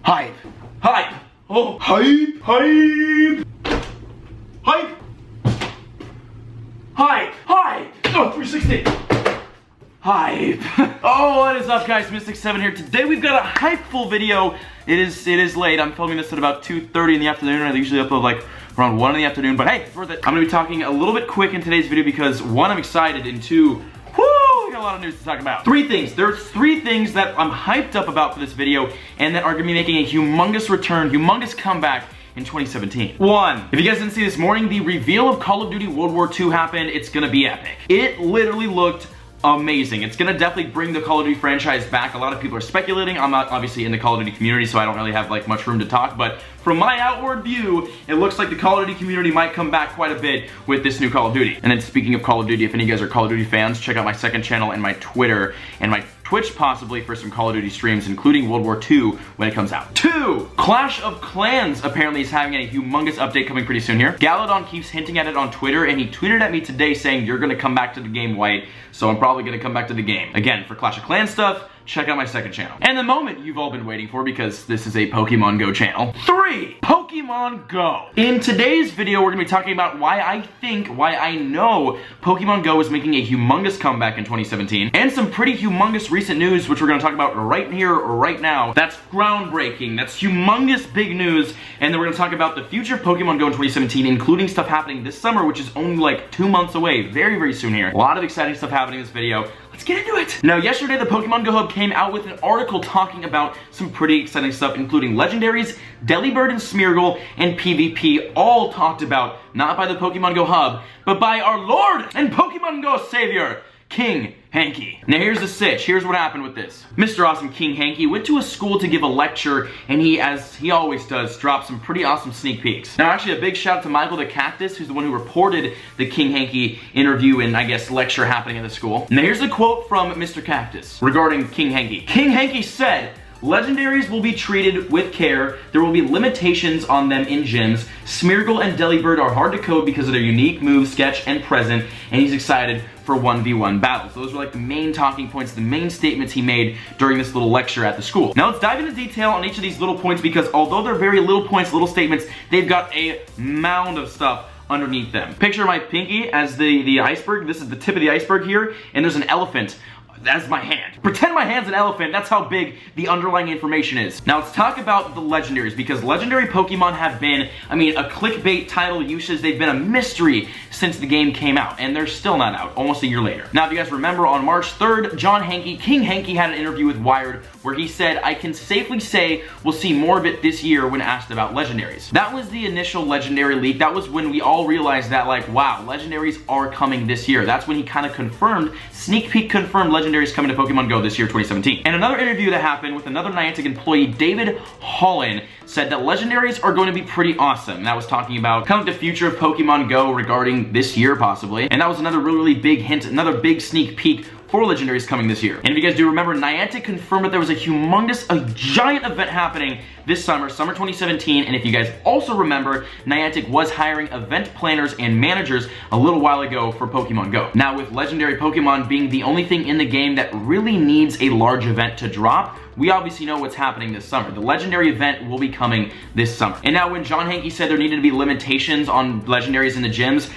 Hype. Hype. Oh, hype. Hype. Hype. Hype. Hype. Oh, 360. Hype. Oh, what is up, guys? Mystic7 here. Today we've got a hypeful video. It is late. I'm filming this at about 2:30 in the afternoon. I usually upload like around 1 in the afternoon, but hey, I'm gonna be talking a little bit quick in today's video because one, I'm excited, and two, whoo, we got a lot of news to talk about. Three things. There's three things that I'm hyped up about for this video and that are gonna be making a humongous return, humongous comeback in 2017. One, if you guys didn't see this morning, the reveal of Call of Duty World War II happened. It's gonna be epic. It literally looked amazing. It's gonna definitely bring the Call of Duty franchise back. A lot of people are speculating. I'm not obviously in the Call of Duty community, so I don't really have like much room to talk, but from my outward view, it looks like the Call of Duty community might come back quite a bit with this new Call of Duty. And then speaking of Call of Duty, if any of you guys are Call of Duty fans, check out my second channel and my Twitter and my Twitch possibly for some Call of Duty streams, including World War II when it comes out. Two, Clash of Clans apparently is having a humongous update coming pretty soon here. Galadon keeps hinting at it on Twitter, and he tweeted at me today saying, you're gonna come back to the game, White, so I'm probably gonna come back to the game. Again, for Clash of Clans stuff, check out my second channel. And the moment you've all been waiting for, because this is a Pokemon Go channel. Three, Pokemon Go. In today's video, we're gonna be talking about why I know Pokemon Go is making a humongous comeback in 2017, and some pretty humongous recent news, which we're gonna talk about right here, right now. That's groundbreaking, that's humongous big news, and then we're gonna talk about the future of Pokemon Go in 2017, including stuff happening this summer, which is only like 2 months away, very, very soon here. A lot of exciting stuff happening in this video. Let's get into it. Now, yesterday, the Pokemon Go Hub came out with an article talking about some pretty exciting stuff, including legendaries, Delibird and Smeargle, and PvP, all talked about, not by the Pokemon Go Hub, but by our Lord and Pokemon Go Savior, King Hanky. Now here's the sitch, here's what happened with this. Mr. Awesome King Hanky went to a school to give a lecture, and he, as he always does, dropped some pretty awesome sneak peeks. Now actually a big shout out to Michael the Cactus, who's the one who reported the King Hanky interview and I guess lecture happening at the school. Now here's a quote from Mr. Cactus regarding King Hanky. King Hanky said, legendaries will be treated with care. There will be limitations on them in gyms. Smeargle and Delibird are hard to code because of their unique move, sketch, and present, and he's excited for 1v1 battles. Those were like the main talking points, the main statements he made during this little lecture at the school. Now let's dive into detail on each of these little points because although they're very little points, little statements, they've got a mound of stuff underneath them. Picture my pinky as the iceberg. This is the tip of the iceberg here, and there's an elephant. That's my hand. Pretend my hand's an elephant, that's how big the underlying information is. Now let's talk about the legendaries, because legendary Pokemon have been, I mean, a clickbait title usage. They've been a mystery since the game came out, and they're still not out, almost a year later. Now if you guys remember, on March 3rd, King Hanky had an interview with Wired where he said, I can safely say we'll see more of it this year when asked about legendaries. That was the initial legendary leak. That was when we all realized that, like, wow, legendaries are coming this year. That's when he kind of confirmed, sneak peek confirmed legendaries coming to Pokemon Go this year, 2017. And another interview that happened with another Niantic employee, David Holland, said that legendaries are going to be pretty awesome. And that was talking about kind of the future of Pokemon Go regarding this year, possibly. And that was another really, really big hint, another big sneak peek for legendaries coming this year. And if you guys do remember, Niantic confirmed that there was a giant event happening this summer, summer 2017, and if you guys also remember, Niantic was hiring event planners and managers a little while ago for Pokemon Go. Now with legendary Pokemon being the only thing in the game that really needs a large event to drop, we obviously know what's happening this summer. The legendary event will be coming this summer. And now when John Hanky said there needed to be limitations on legendaries in the gyms,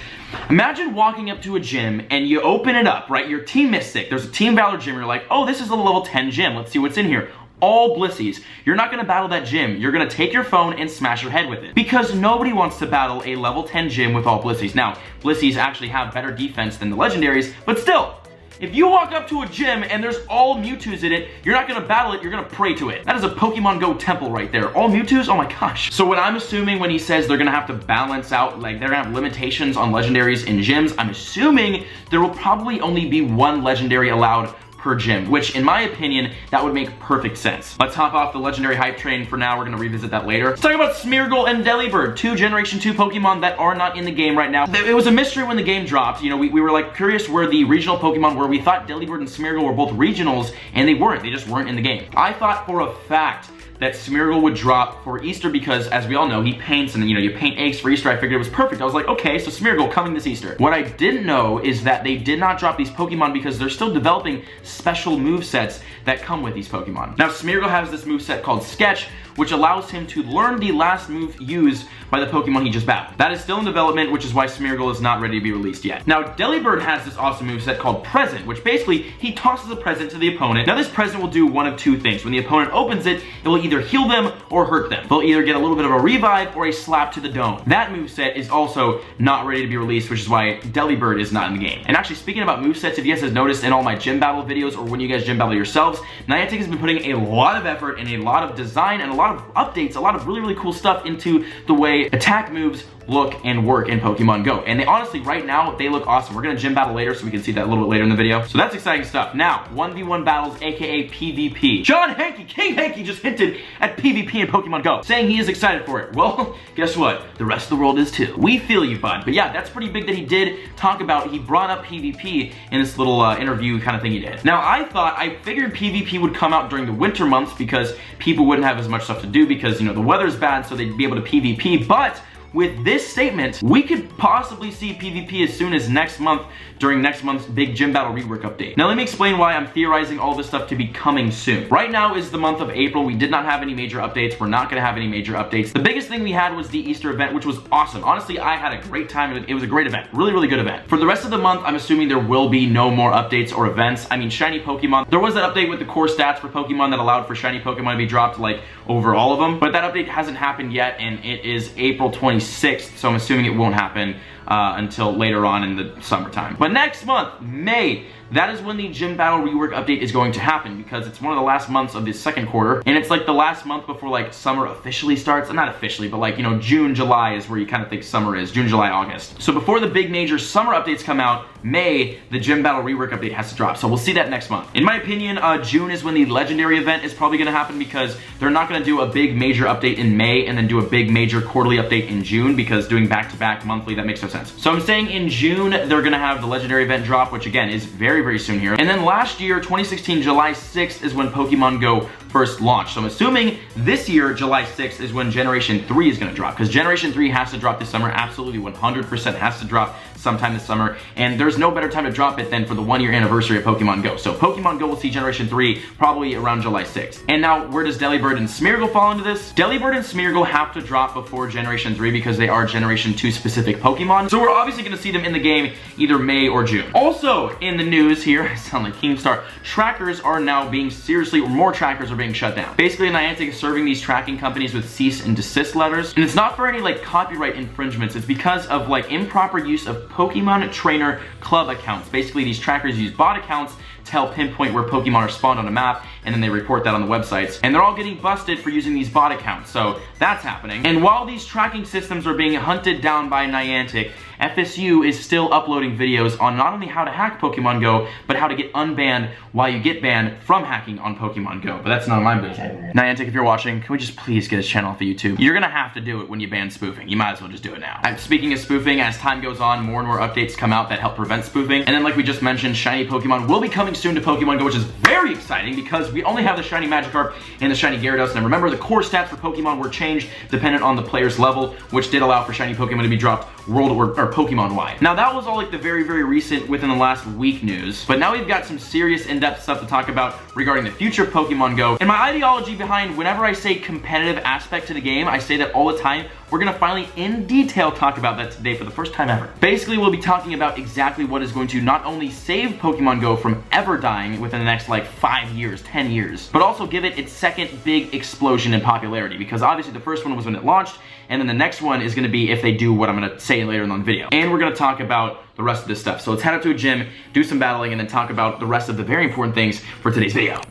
imagine walking up to a gym and you open it up, right? You're Team Mystic, there's a Team Valor gym, you're like, oh, this is a level 10 gym, let's see what's in here. All Blissies. You're not gonna battle that gym. You're gonna take your phone and smash your head with it. Because nobody wants to battle a level 10 gym with all Blissies. Now, Blissies actually have better defense than the legendaries, but still, if you walk up to a gym and there's all Mewtwo's in it, you're not gonna battle it, you're gonna pray to it. That is a Pokemon Go temple right there. All Mewtwo's, oh my gosh. So what I'm assuming when he says they're gonna have to balance out, like they're gonna have limitations on legendaries in gyms, I'm assuming there will probably only be one legendary allowed per gym, which in my opinion, that would make perfect sense. Let's hop off the legendary hype train for now. We're gonna revisit that later. Let's talk about Smeargle and Delibird, two Generation 2 Pokemon that are not in the game right now. It was a mystery when the game dropped. You know, we were like curious where the regional Pokemon were. We thought Delibird and Smeargle were both regionals, and they weren't. They just weren't in the game. I thought for a fact that Smeargle would drop for Easter because, as we all know, he paints and, you know, you paint eggs for Easter. I figured it was perfect. I was like, okay, so Smeargle coming this Easter. What I didn't know is that they did not drop these Pokemon because they're still developing special movesets that come with these Pokemon. Now, Smeargle has this moveset called Sketch, which allows him to learn the last move used by the Pokemon he just battled. That is still in development, which is why Smeargle is not ready to be released yet. Now, Delibird has this awesome moveset called Present, which basically, he tosses a present to the opponent. Now, this present will do one of two things. When the opponent opens it, it will either heal them or hurt them. They'll either get a little bit of a revive or a slap to the dome. That moveset is also not ready to be released, which is why Delibird is not in the game. And actually, speaking about movesets, if you guys have noticed in all my gym battle videos or when you guys gym battle yourselves, Niantic has been putting a lot of effort and a lot of design and a lot of updates, a lot of really, really cool stuff into the way attack moves look and work in Pokemon Go. And they honestly, right now, they look awesome. We're gonna gym battle later, so we can see that a little bit later in the video. So that's exciting stuff. Now, 1v1 battles, aka PvP. John Hankey, King Hankey just hinted at PvP in Pokemon Go, saying he is excited for it. Well, guess what? The rest of the world is too. We feel you, bud. But yeah, that's pretty big that he did talk about, he brought up PvP in this little interview kind of thing he did. Now, I figured PvP would come out during the winter months because people wouldn't have as much stuff to do because, you know, the weather's bad, so they'd be able to PvP, but with this statement, we could possibly see PvP as soon as next month during next month's big gym battle rework update. Now let me explain why I'm theorizing all this stuff to be coming soon. Right now is the month of April. We did not have any major updates. We're not gonna have any major updates. The biggest thing we had was the Easter event, which was awesome. Honestly, I had a great time. It was a great event. Really, really good event. For the rest of the month, I'm assuming there will be no more updates or events. I mean, shiny Pokemon. There was that update with the core stats for Pokemon that allowed for shiny Pokemon to be dropped like over all of them, but that update hasn't happened yet, and it is April 26th, so I'm assuming it won't happen until later on in the summertime. But next month, May, that is when the gym battle rework update is going to happen because it's one of the last months of the second quarter, and it's like the last month before like summer officially starts. Not officially, but like, you know, June, July is where you kind of think summer is. June, July, August. So before the big major summer updates come out, May, the gym battle rework update has to drop. So we'll see that next month. In my opinion, June is when the legendary event is probably gonna happen because they're not gonna do a big major update in May and then do a big major quarterly update in June because doing back-to-back monthly, that makes no sense. So I'm saying in June, they're gonna have the legendary event drop, which again is very, very soon here. And then last year, 2016, July 6th is when Pokemon Go first launched. So I'm assuming this year, July 6th is when Generation 3 is gonna drop because Generation 3 has to drop this summer. Absolutely 100% has to drop sometime this summer. And there's no better time to drop it than for the 1-year anniversary of Pokemon Go. So Pokemon Go will see Generation 3 probably around July 6th. And now where does Delibird and Smeargle fall into this? Delibird and Smeargle have to drop before Generation 3 because they are Generation 2 specific Pokemon. So we're obviously gonna see them in the game either May or June. Also in the news here, I sound like Keemstar, trackers are now being seriously, or more trackers are being shut down. Basically, Niantic is serving these tracking companies with cease and desist letters. And it's not for any like copyright infringements. It's because of like improper use of Pokemon Trainer Club accounts. Basically, these trackers use bot accounts to help pinpoint where Pokemon are spawned on a map, and then they report that on the websites. And they're all getting busted for using these bot accounts, so that's happening. And while these tracking systems are being hunted down by Niantic, FSU is still uploading videos on not only how to hack Pokemon Go, but how to get unbanned while you get banned from hacking on Pokemon Go. But that's not my business. Niantic, if you're watching, can we just please get his channel off of YouTube? You're gonna have to do it when you ban spoofing. You might as well just do it now. Speaking of spoofing, as time goes on, more and more updates come out that help prevent spoofing. And then like we just mentioned, shiny Pokemon will be coming soon to Pokemon Go, which is very exciting because we only have the shiny Magikarp and the shiny Gyarados. And remember, the core stats for Pokemon were changed dependent on the player's level, which did allow for shiny Pokemon to be dropped world or Pokemon-wide. Now that was all like the very, very recent within the last week news, but now we've got some serious in-depth stuff to talk about regarding the future of Pokemon Go. And my ideology behind whenever I say competitive aspect to the game, I say that all the time. We're gonna finally in detail talk about that today for the first time ever. Basically, we'll be talking about exactly what is going to not only save Pokemon Go from ever dying within the next like 5 years, 10 years, but also give it its second big explosion in popularity, because obviously the first one was when it launched, and then the next one is gonna be if they do what I'm gonna say later in the video. And we're gonna talk about the rest of this stuff. So let's head up to a gym, do some battling, and then talk about the rest of the very important things for today's video.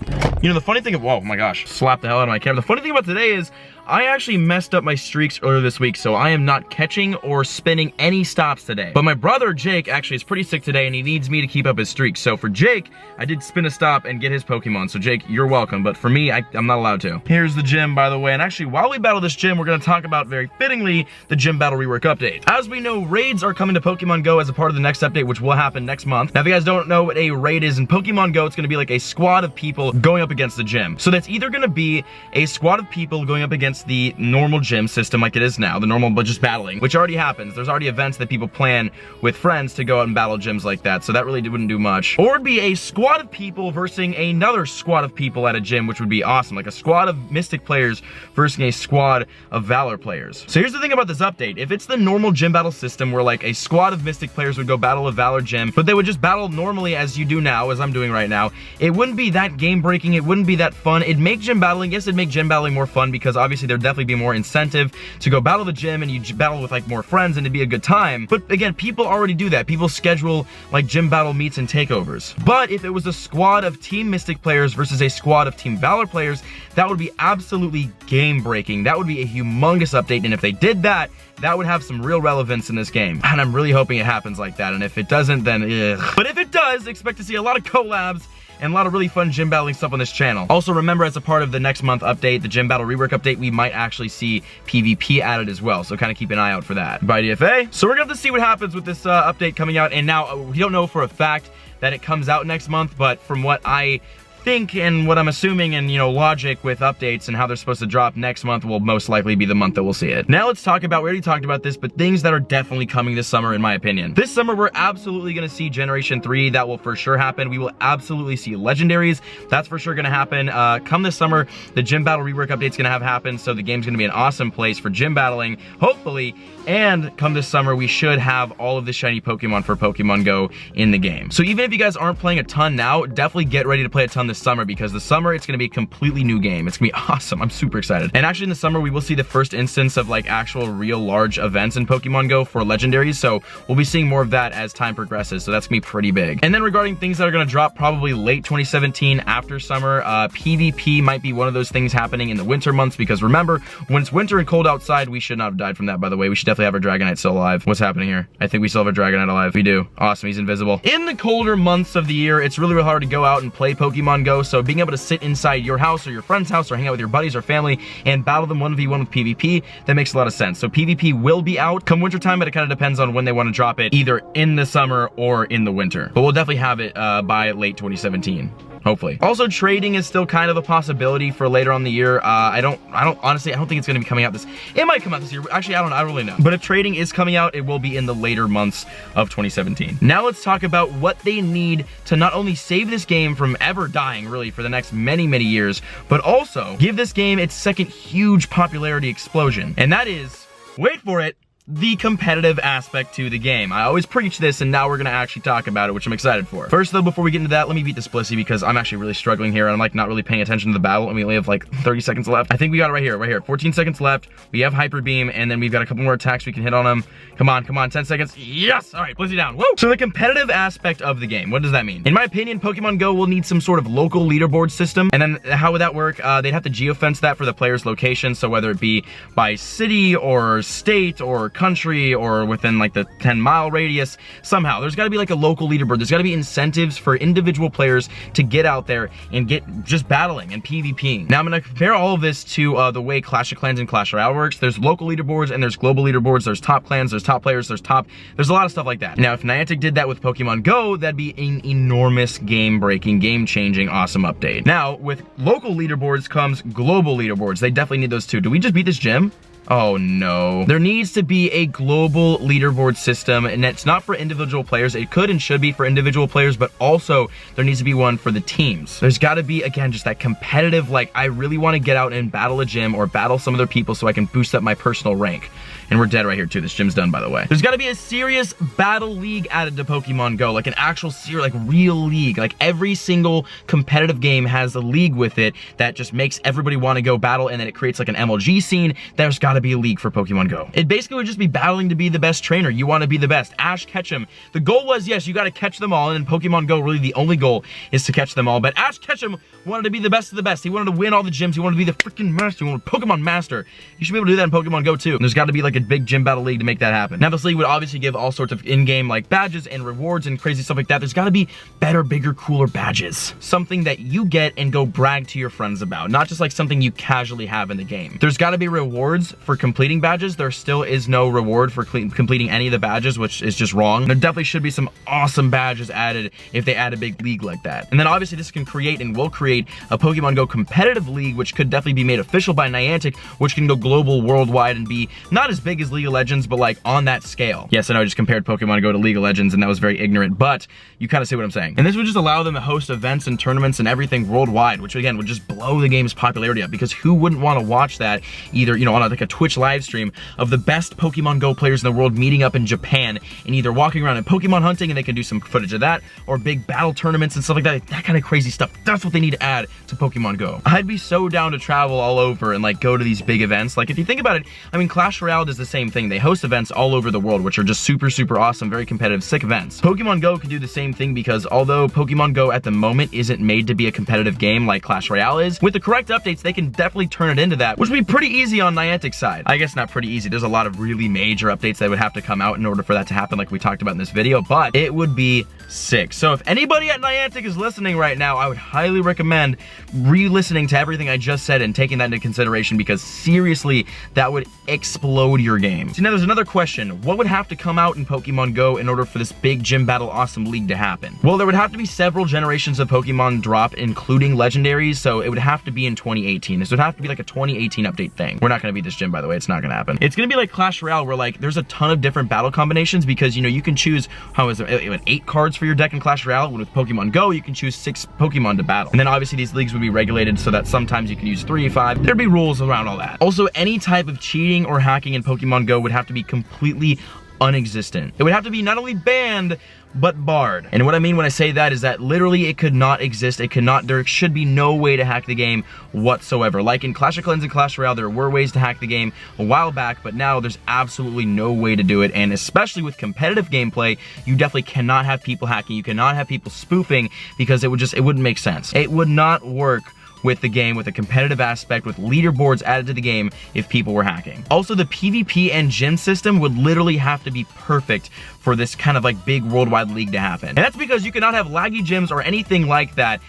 You know, the funny thing of, whoa, my gosh, slapped the hell out of my camera. The funny thing about today is I actually messed up my streaks earlier this week, so I am not catching or spinning any stops today. But my brother, Jake, actually is pretty sick today, and he needs me to keep up his streak. So for Jake, I did spin a stop and get his Pokemon. So Jake, you're welcome, but for me, I'm not allowed to. Here's the gym, by the way, and actually, while we battle this gym, we're gonna talk about, very fittingly, the gym battle rework update. As we know, raids are coming to Pokemon Go as a part of the next update, which will happen next month. Now, if you guys don't know what a raid is in Pokemon Go, it's gonna be like a squad of people going up against the gym. So that's either gonna be a squad of people going up against the normal gym system like it is now, the normal but just battling, which already happens. There's already events that people plan with friends to go out and battle gyms like that, so that really wouldn't do much. Or it'd be a squad of people versus another squad of people at a gym, which would be awesome, like a squad of Mystic players versus a squad of Valor players. So here's the thing about this update. If it's the normal gym battle system where like a squad of Mystic players would go battle a Valor gym, but they would just battle normally as you do now, as I'm doing right now, it wouldn't be that game breaking, it wouldn't be that fun. It'd make gym battling, yes, it'd make gym battling more fun because obviously there'd definitely be more incentive to go battle the gym and you battle with like more friends and it'd be a good time. But again, people already do that. People schedule like gym battle meets and takeovers. But if it was a squad of Team Mystic players versus a squad of Team Valor players, that would be absolutely game breaking. That would be a humongous update, and if they did that, that would have some real relevance in this game. And I'm really hoping it happens like that, and if it doesn't, then ugh. But if it does, expect to see a lot of collabs and a lot of really fun gym battling stuff on this channel. Also, remember, as a part of the next month update, the gym battle rework update, we might actually see PvP added as well, so kind of keep an eye out for that. Bye, DFA. So we're gonna have to see what happens with this update coming out, and now we don't know for a fact that it comes out next month, but from what I think and what I'm assuming and, you know, logic with updates and how they're supposed to drop next month will most likely be the month that we'll see it. Now let's talk about, we already talked about this, but things that are definitely coming this summer in my opinion. This summer we're absolutely gonna see Generation 3, that will for sure happen. We will absolutely see legendaries, that's for sure gonna happen. Come this summer, the gym battle rework update's gonna have happen, so the game's gonna be an awesome place for gym battling, hopefully, and come this summer we should have all of the shiny Pokemon for Pokemon Go in the game. So even if you guys aren't playing a ton now, definitely get ready to play a ton this summer, because the summer it's gonna be a completely new game. It's gonna be awesome. I'm super excited. And actually in the summer we will see the first instance of like actual real large events in Pokemon Go for legendaries, so we'll be seeing more of that as time progresses, so that's gonna be pretty big. And then regarding things that are gonna drop probably late 2017 after summer, PvP might be one of those things happening in the winter months, because remember, when it's winter and cold outside, we should not have died from that, by the way. We should definitely have our Dragonite still alive. What's happening here? I think we still have our Dragonite alive. We do. Awesome, he's invisible. In the colder months of the year, it's really, really hard to go out and play Pokemon Go, so being able to sit inside your house or your friend's house or hang out with your buddies or family and battle them 1v1 with PvP, that makes a lot of sense. So PvP will be out come wintertime, but it kind of depends on when they want to drop it, either in the summer or in the winter. But we'll definitely have it by late 2017. Hopefully. Also, trading is still kind of a possibility for later on the year. Honestly, I don't think it's gonna be coming out it might come out this year. Actually, I don't really know. But if trading is coming out, it will be in the later months of 2017. Now let's talk about what they need to not only save this game from ever dying, really, for the next many, many years, but also give this game its second huge popularity explosion. And that is, wait for it, the competitive aspect to the game. I always preach this, and now we're gonna actually talk about it, which I'm excited for. First though, before we get into that, let me beat this Blissey because I'm actually really struggling here and I'm like not really paying attention to the battle, and we only have like 30 seconds left. I think we got it right here, 14 seconds left. We have Hyper Beam, and then we've got a couple more attacks we can hit on him. Come on, 10 seconds. Yes! All right, Blissey down, woo! So the competitive aspect of the game, what does that mean? In my opinion, Pokemon Go will need some sort of local leaderboard system, and then how would that work? They'd have to geofence that for the player's location, so whether it be by city or state or country or within like the 10-mile radius, somehow there's got to be like a local leaderboard. There's got to be incentives for individual players to get out there and get just battling and PvPing. Now I'm going to compare all of this to the way Clash of Clans and Clash Royale works. There's local leaderboards and there's global leaderboards. There's top clans, there's top players, there's a lot of stuff like that. Now if Niantic did that with Pokemon Go, that'd be an enormous game-breaking, game-changing, awesome update. Now with local leaderboards comes global leaderboards. They definitely need those too. Do we just beat this gym? Oh no. There needs to be a global leaderboard system, and it's not for individual players. It could and should be for individual players, but also there needs to be one for the teams. There's got to be, again, just that competitive, like, I really want to get out and battle a gym or battle some other people so I can boost up my personal rank. And we're dead right here too. This gym's done, by the way. There's gotta be a serious battle league added to Pokemon Go, like an actual like real league. Like every single competitive game has a league with it that just makes everybody want to go battle, and then it creates like an MLG scene. There's gotta be a league for Pokemon Go. It basically would just be battling to be the best trainer. You want to be the best. Ash Ketchum. The goal was, yes, you gotta catch them all, and in Pokemon Go, really the only goal is to catch them all. But Ash Ketchum wanted to be the best of the best. He wanted to win all the gyms. He wanted to be the freaking master. He wanted Pokemon master. You should be able to do that in Pokemon Go too. And there's got to be like a big gym battle league to make that happen. Now this league would obviously give all sorts of in-game like badges and rewards and crazy stuff like that. There's got to be better, bigger, cooler badges. Something that you get and go brag to your friends about. Not just like something you casually have in the game. There's got to be rewards for completing badges. There still is no reward for completing any of the badges, which is just wrong. There definitely should be some awesome badges added if they add a big league like that. And then obviously this can create and will create a Pokemon Go competitive league, which could definitely be made official by Niantic, which can go global, worldwide, and be not as big as League of Legends, but like on that scale. Yes, I know I just compared Pokemon Go to League of Legends, and that was very ignorant, but you kind of see what I'm saying. And this would just allow them to host events and tournaments and everything worldwide, which again would just blow the game's popularity up, because who wouldn't want to watch that either, you know, on like a Twitch live stream of the best Pokemon Go players in the world meeting up in Japan and either walking around and Pokemon hunting, and they can do some footage of that, or big battle tournaments and stuff like that. That kind of crazy stuff. That's what they need to add to Pokemon Go. I'd be so down to travel all over and like go to these big events. Like if you think about it, I mean, Clash Royale does the same thing. They host events all over the world, which are just super, super awesome, very competitive, sick events. Pokemon Go can do the same thing, because although Pokemon Go at the moment isn't made to be a competitive game like Clash Royale is, with the correct updates, they can definitely turn it into that, which would be pretty easy on Niantic's side. I guess not pretty easy. There's a lot of really major updates that would have to come out in order for that to happen, like we talked about in this video, but it would be sick. So if anybody at Niantic is listening right now, I would highly recommend re-listening to everything I just said and taking that into consideration, because seriously, that would explode your game. So now there's another question. What would have to come out in Pokemon Go in order for this big gym battle awesome league to happen? Well, there would have to be several generations of Pokemon drop, including legendaries, so it would have to be in 2018. This would have to be like a 2018 update thing. We're not gonna beat this gym, by the way. It's not gonna happen. It's gonna be like Clash Royale, where like there's a ton of different battle combinations, because you know you can choose, how is it, 8 cards for your deck in Clash Royale. With Pokemon Go, you can choose 6 Pokemon to battle. And then obviously these leagues would be regulated so that sometimes you can use 3, 5. There'd be rules around all that. Also, any type of cheating or hacking in Pokemon Go would have to be completely unexistent. It would have to be not only banned, but barred. And what I mean when I say that is that literally it could not exist. It could not, there should be no way to hack the game whatsoever. Like in Clash of Clans and Clash Royale, there were ways to hack the game a while back, but now there's absolutely no way to do it. And especially with competitive gameplay, you definitely cannot have people hacking. You cannot have people spoofing, because it wouldn't make sense. It would not work with the game, with a competitive aspect, with leaderboards added to the game, if people were hacking. Also, the PvP and gym system would literally have to be perfect for this kind of like big worldwide league to happen. And that's because you cannot have laggy gyms or anything like that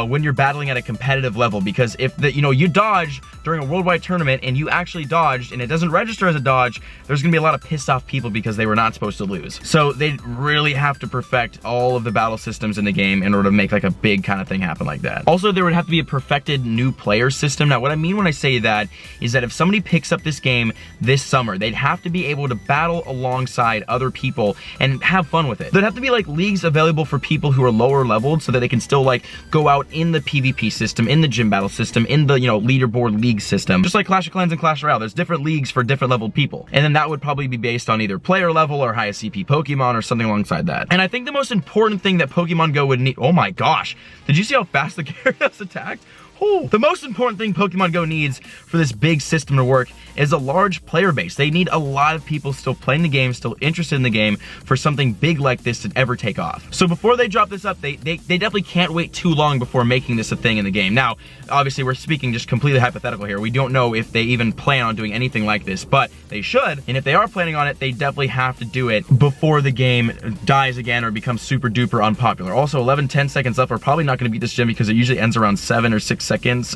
when you're battling at a competitive level, because if you dodge during a worldwide tournament and you actually dodged and it doesn't register as a dodge, there's gonna be a lot of pissed off people because they were not supposed to lose. So they really have to perfect all of the battle systems in the game in order to make like a big kind of thing happen like that. Also, there would have to be a perfected new player system. Now, what I mean when I say that is that if somebody picks up this game this summer, they'd have to be able to battle alongside other people and have fun with it. There'd have to be like leagues available for people who are lower leveled, so that they can still like go out in the PvP system, in the gym battle system, in the, leaderboard league system. Just like Clash of Clans and Clash Royale, there's different leagues for different leveled people. And then that would probably be based on either player level or highest CP Pokemon or something alongside that. And I think the most important thing that Pokemon Go would need, oh my gosh, did you see how fast the Gyarados attacked? Oh. The most important thing Pokemon Go needs for this big system to work is a large player base. They need a lot of people still playing the game, still interested in the game, for something big like this to ever take off. So before they drop this up, they definitely can't wait too long before making this a thing in the game. Now, obviously we're speaking just completely hypothetical here. We don't know if they even plan on doing anything like this, but they should. And if they are planning on it, they definitely have to do it before the game dies again or becomes super duper unpopular. Also, 10 seconds left. We're probably not going to beat this gym because it usually ends around 7 or 6 seconds.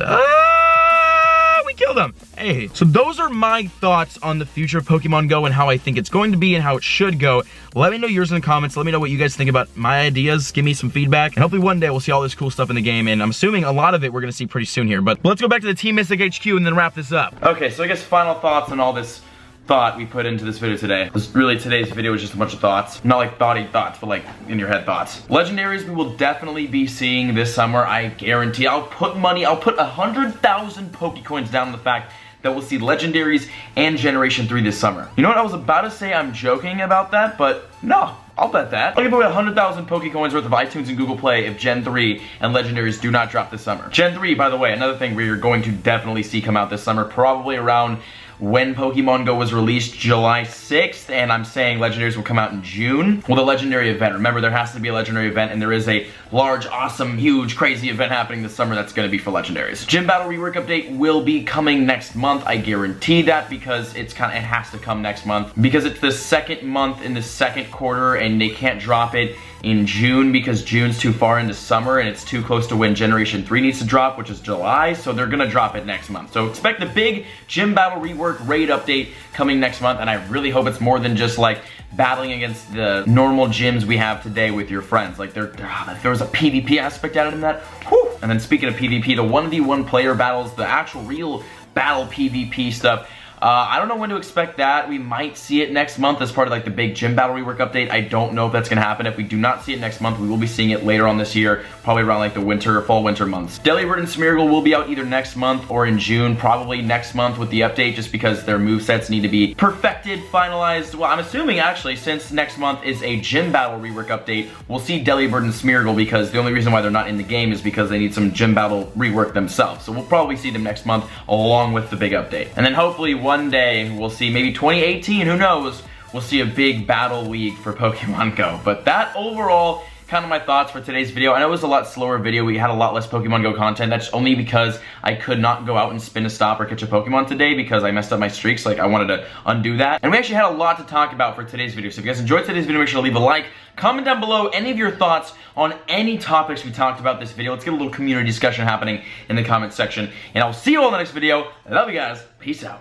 We killed them. Hey, so those are my thoughts on the future of Pokemon Go and how I think it's going to be and how it should go. Let me know yours in the comments. Let me know what you guys think about my ideas. Give me some feedback, and hopefully one day we'll see all this cool stuff in the game, and I'm assuming a lot of it we're gonna see pretty soon here. But let's go back to the Team Mystic HQ and then wrap this up. Okay, so I guess final thoughts on all this thought we put into this video today. Today's video was just a bunch of thoughts. Not like thoughty thoughts, but like in your head thoughts. Legendaries we will definitely be seeing this summer, I guarantee. I'll put 100,000 Pokecoins down on the fact that we'll see Legendaries and Generation 3 this summer. You know what, I was about to say I'm joking about that, but no. I'll bet that. I'll give away 100,000 Pokecoins worth of iTunes and Google Play if Gen 3 and Legendaries do not drop this summer. Gen 3, by the way, another thing we're going to definitely see come out this summer, probably around when Pokemon Go was released, July 6th, and I'm saying Legendaries will come out in June. Well, the Legendary event, remember there has to be a Legendary event, and there is a large, awesome, huge, crazy event happening this summer that's going to be for Legendaries. Gym Battle Rework Update will be coming next month, I guarantee that, because it has to come next month, because it's the second month in the second quarter, and they can't drop it in June because June's too far into summer and it's too close to when Generation 3 needs to drop, which is July, so they're gonna drop it next month. So expect the big Gym Battle Rework raid update coming next month, and I really hope it's more than just like battling against the normal gyms we have today with your friends. Like if there was a PvP aspect added in that, whew. And then speaking of PvP, the 1v1 player battles, the actual real battle PvP stuff, I don't know when to expect that. We might see it next month as part of like the big Gym Battle Rework update. I don't know if that's gonna happen. If we do not see it next month, we will be seeing it later on this year, probably around like the winter or fall winter months. Delibird and Smeargle will be out either next month or in June, probably next month with the update, just because their movesets need to be perfected, finalized. Well, I'm assuming actually, since next month is a Gym Battle Rework update, we'll see Delibird and Smeargle, because the only reason why they're not in the game is because they need some Gym Battle rework themselves. So we'll probably see them next month along with the big update. And then hopefully one day we'll see, maybe 2018, who knows, we'll see a big battle league for Pokemon Go. But that overall, kind of my thoughts for today's video. I know it was a lot slower video. We had a lot less Pokemon Go content. That's only because I could not go out and spin a stop or catch a Pokemon today because I messed up my streaks. Like, I wanted to undo that. And we actually had a lot to talk about for today's video. So if you guys enjoyed today's video, make sure to leave a like. Comment down below any of your thoughts on any topics we talked about this video. Let's get a little community discussion happening in the comment section. And I'll see you all in the next video. I love you guys. Peace out.